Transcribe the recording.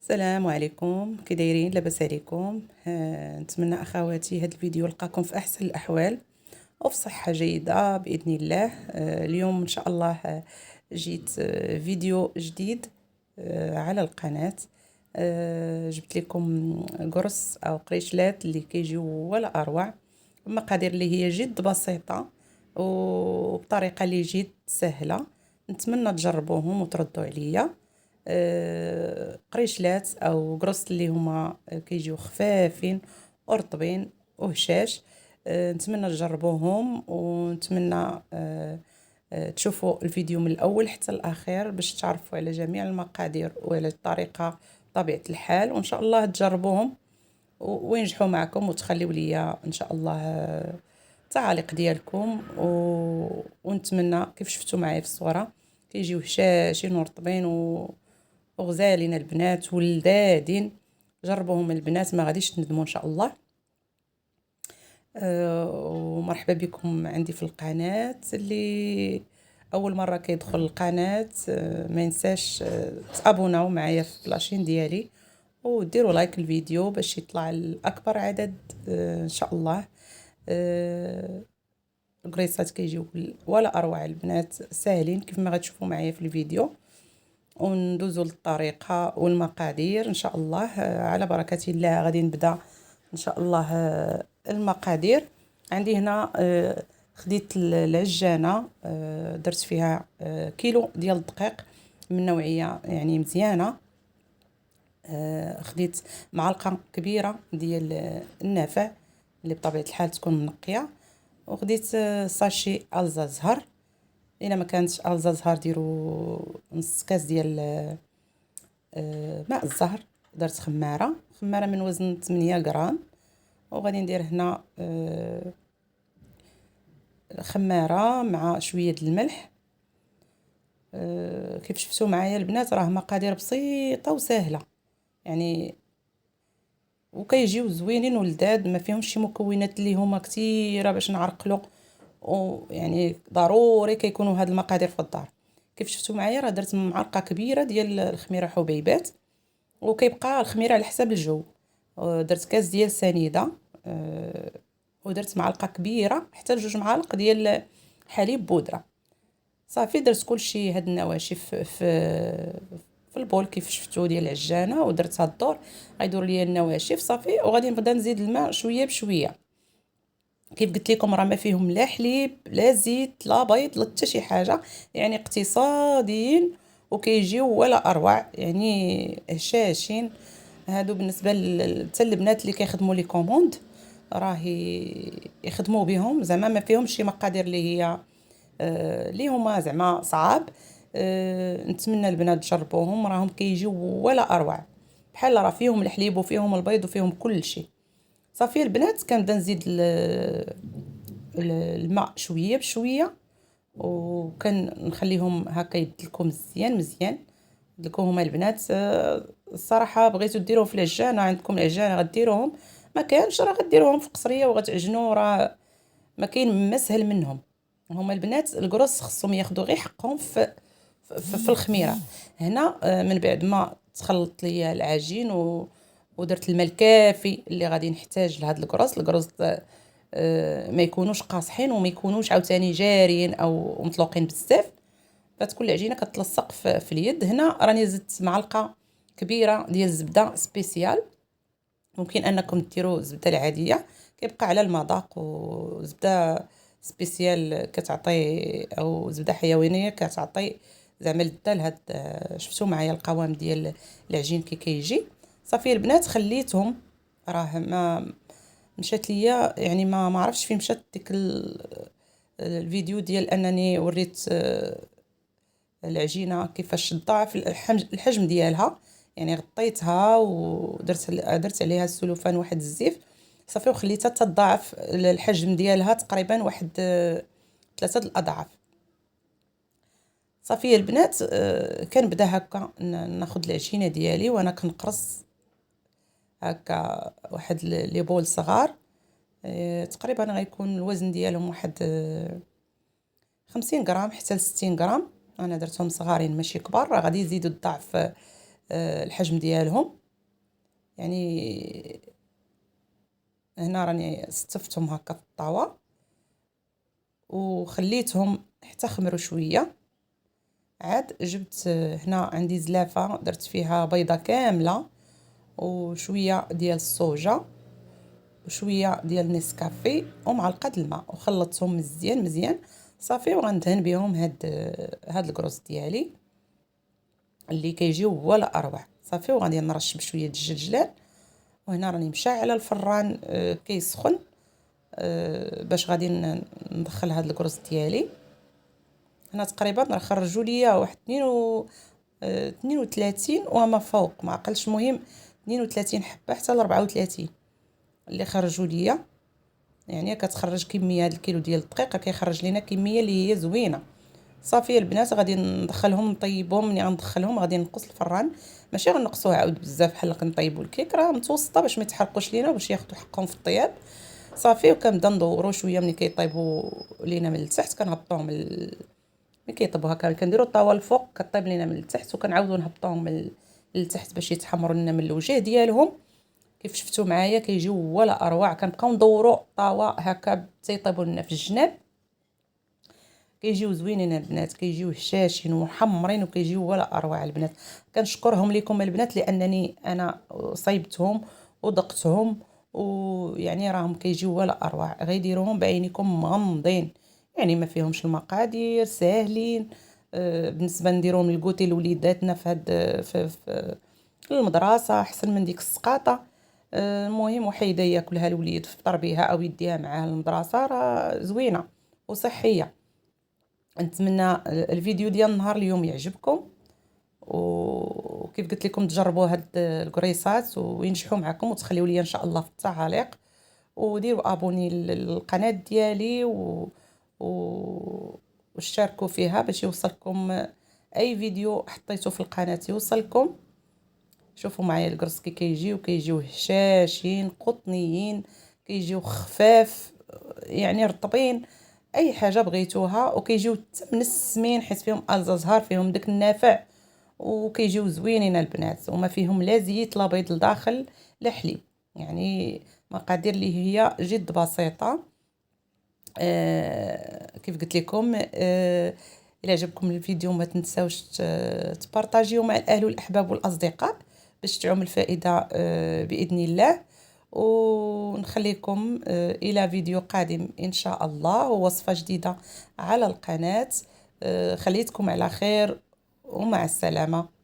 السلام عليكم، كي دايرين؟ لاباس عليكم؟ نتمنى اخواتي هذا الفيديو لقاكم في احسن الاحوال وفي صحة جيدة باذن الله. اليوم ان شاء الله جيت فيديو جديد على القناة. جبت لكم قرص او قريشلات اللي كيجيو ولا اروع، مقادير اللي هي جد بسيطة وبطريقة اللي جد سهلة. نتمنى تجربوهم وتردوا عليا. قريشلات او قرص اللي هما كيجيو خفافين ورطبين وهشاش. نتمنى تجربوهم ونتمنى تشوفوا الفيديو من الاول حتى الاخير باش تعرفوا على جميع المقادير وعلى الطريقه بطبيعه الحال، وان شاء الله تجربوهم وينجحوا معكم وتخليوا لي ان شاء الله التعاليق ديالكم ونتمنى كيف شفتوا معايا في الصوره كيجيو هشاشين ورطبين وغزالين البنات ولذاذين. جربوهم البنات ما غاديش تندموا ان شاء الله. ومرحبا بكم عندي في القناة. اللي اول مرة كيدخل القناة ما ينساش تابوناو معايا في لاشين ديالي وديروا لايك الفيديو باش يطلع الاكبر عدد ان شاء الله. القريصات كيجيو ولا اروع البنات، ساهلين كيف ما غتشوفوا معايا في الفيديو. وندوزو للطريقة والمقادير ان شاء الله. على بركة الله غادي نبدا ان شاء الله. المقادير عندي هنا خديت العجانة، درت فيها كيلو ديال الدقيق من نوعية يعني مزيانة. خديت معلقة كبيرة ديال النافع اللي بطبيعة الحال تكون منقية، وخديت ساشي الزا زهر. الا ما كانتش الزا زهر ديروا نص كاس ديال ماء الزهر. درت خماره من وزن 8 غرام، وغادي ندير هنا خماره مع شويه د الملح. كيف شفتوا معايا البنات راه مقادير بسيطه وسهله يعني، وكيجيو زوينين ولذاذ، ما فيهمش شي مكونات اللي هما كثيره باش نعرقلو، ويعني ضروري كيكونوا هاد المقادير في الدار. كيف شفتوا معايا راه درت معلقه كبيره ديال الخميره حبيبات، وكيبقى الخميره على حساب الجو. درت كاس ديال سنيده، ودرت معلقه كبيره حتى لجوج معالق ديال حليب بودره. صافي درت كلشي هاد النواشف في البول كيف شفتوا ديال العجانه، ودرت هاد الدور غيدور ليا النواشف صافي. وغادي نبدا نزيد الماء شويه بشويه. كيف قلت لكم راه ما فيهم لا حليب لا زيت لا بيض لا حتى شي حاجه، يعني اقتصاديين وكيجيو ولا اروع، يعني هشاشين. هادو بالنسبه حتى البنات اللي كيخدموا لي كوموند راه يخدموا بهم، زعما ما فيهمش شي مقادير اللي هي اللي هما زعما صعاب. نتمنى البنات تجربوهم، راهم كيجيو ولا اروع، بحال راه فيهم الحليب وفيهم البيض وفيهم كل شيء. صافي البنات كنبدا نزيد الماء شويه بشويه، وكنخليهم هكا يدلكو مزيان مزيان. دلكوهم البنات. الصراحه بغيتو ديروه في العجانه، عندكم العجانه غديروهم، ما كانش راه غديروهم في قصريه وغتعجنوا، راه ما كاين ما سهل منهم. هما البنات القرص خصهم ياخذوا غير حقهم في الخميره. هنا من بعد ما تخلط ليا العجين ودرت الماء الكافي اللي غادي نحتاج لهاد القرص ما يكونوش قاصحين وما يكونوش عاوتاني جاريين او مطلوقين بزاف، فتكون العجينه كتلصق في اليد. هنا راني زدت معلقه كبيره ديال الزبده سبيسيال، ممكن انكم ديروا الزبده العاديه كيبقى على المذاق، وزبده سبيسيال كتعطي او زبده حيوانيه كتعطي زعما اللذه لهاد. شفتوا معايا القوام ديال العجين كي كيجي. صافي البنات خليتهم، راه ما مشات ليا يعني ما عرفتش فين مشات ديك الفيديو ديال انني وريت العجينه كيفاش تضاعف الحجم ديالها، يعني غطيتها درت عليها السلوفان واحد الزيف صافي، وخليتها تضاعف الحجم ديالها تقريبا واحد 3 الاضعاف. صافي البنات كنبدا هكا ناخذ العجينه ديالي وانا كنقرص هكا واحد لي بول صغار. تقريبا غيكون الوزن ديالهم واحد 50 غرام حتى ل 60 غرام. انا درتهم صغارين ماشي كبار، راه غادي يزيدوا الضعف الحجم ديالهم. يعني هنا راني ستفتهم هكا في الطاوة وخليتهم حتى خمروا شويه. عاد جبت هنا عندي زلافه درت فيها بيضه كامله وشويه ديال الصوجه وشويه ديال نسكافي ومعلقه الماء وخلطتهم مزيان مزيان صافي. وغندهن بهم هاد الكروس ديالي اللي كيجيو ولا اروع صافي. وغادي نرش بشويه الجلجلان. وهنا راني مشعله الفران كيسخن باش غادي ندخل هاد الكروس ديالي. هنا تقريبا راه خرجوا ليا واحد 32 وما فوق ما عقلش، المهم 32 حبه حتى ل 34 اللي خرجوا ليا. يعني كتخرج كميه، هاد الكيلو ديال الدقيق كيخرج لينا كميه اللي هي زوينه صافي. البنات غادي ندخلهم نطيبهم. ملي غندخلهم غادي نقص الفران، ماشي غنقصوه عاود بزاف بحال كنطيبوا الكيك، راه متوسطه باش ما يتحرقوش لينا وباش ياخذوا حقهم في الطياب صافي. وكنبدا ندورو شويه ملي كيطيبوا لينا من التحت كنهبطوهم ملي كيطيبوا هكا كنديروا الطاوه الفوق كطيب لينا من التحت وكنعاودوا نهبطوهم من التحت باش يتحمروا لنا من الوجه ديالهم. كيف شفتوا معايا كيجيو ولا اروع. كنبقاو ندوروا الطاوه هكا تيطيبوا لنا في الجناب. كيجيو زوينين البنات، كيجيو هشاشين ومحمرين وكيجيو ولا اروع البنات. كنشكرهم لكم البنات لانني انا صيبتهم ودقتهم ويعني راهم كيجيو ولا اروع. غير ديروهم بعينيكم مغمضين، يعني ما فيهمش المقادير ساهلين. بالنسبه نديروهم للكوتي لوليداتنا في هاد في المدرسه احسن من ديك السقاطه. المهم وحيده ياكلها الوليد في فطر بها او يديها معاه المدرسه، راه زوينه وصحيه. نتمنى الفيديو ديال النهار اليوم يعجبكم، وكيف قلت لكم تجربوا هاد الكريسات وينجحوا معكم وتخليوا لي ان شاء الله في التعاليق. وديروا ابوني للقناه ديالي واشتركوا فيها باش يوصلكم اي فيديو حطيته في القناه يوصلكم. شوفوا معايا القرص كيجيو هشاشين قطنيين، كيجيو خفاف يعني رطبين اي حاجه بغيتوها. وكيجيو منسمين حيت فيهم الزهر فيهم داك النافع وكيجيو زوينين البنات وما فيهم لا زيت لا بيض لداخل لا حليب. يعني مقادير اللي هي جد بسيطه. كيف قلت لكم الى عجبكم الفيديو ما تنساوش تبارطاجيو مع الاهل والاحباب والاصدقاء باش تعم الفائده باذن الله. ونخليكم الى فيديو قادم ان شاء الله ووصفه جديده على القناه. خليتكم على خير ومع السلامه.